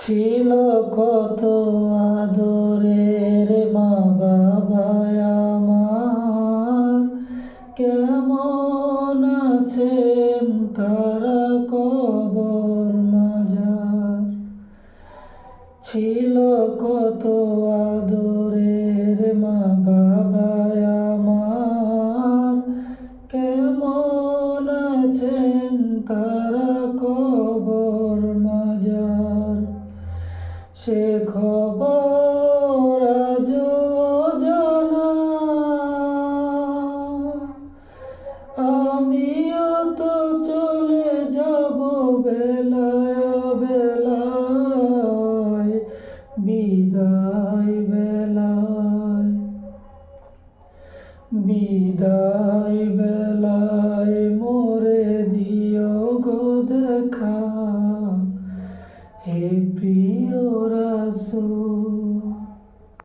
ছিল কত আদরের মা বাবা আমার, কেমন আছেন তারা কবর মাঝার। ছিল কত আদরের মা বাবা আমার, কেমন আছেন তারা কবর মাঝার। সে খবর আজও জানা, আমিও তো চলে যাব বেলায় বেলায়, বিদায় বেলায়, বিদায় বেলায় মোরে দিও গো দেখা। হে প্রিয়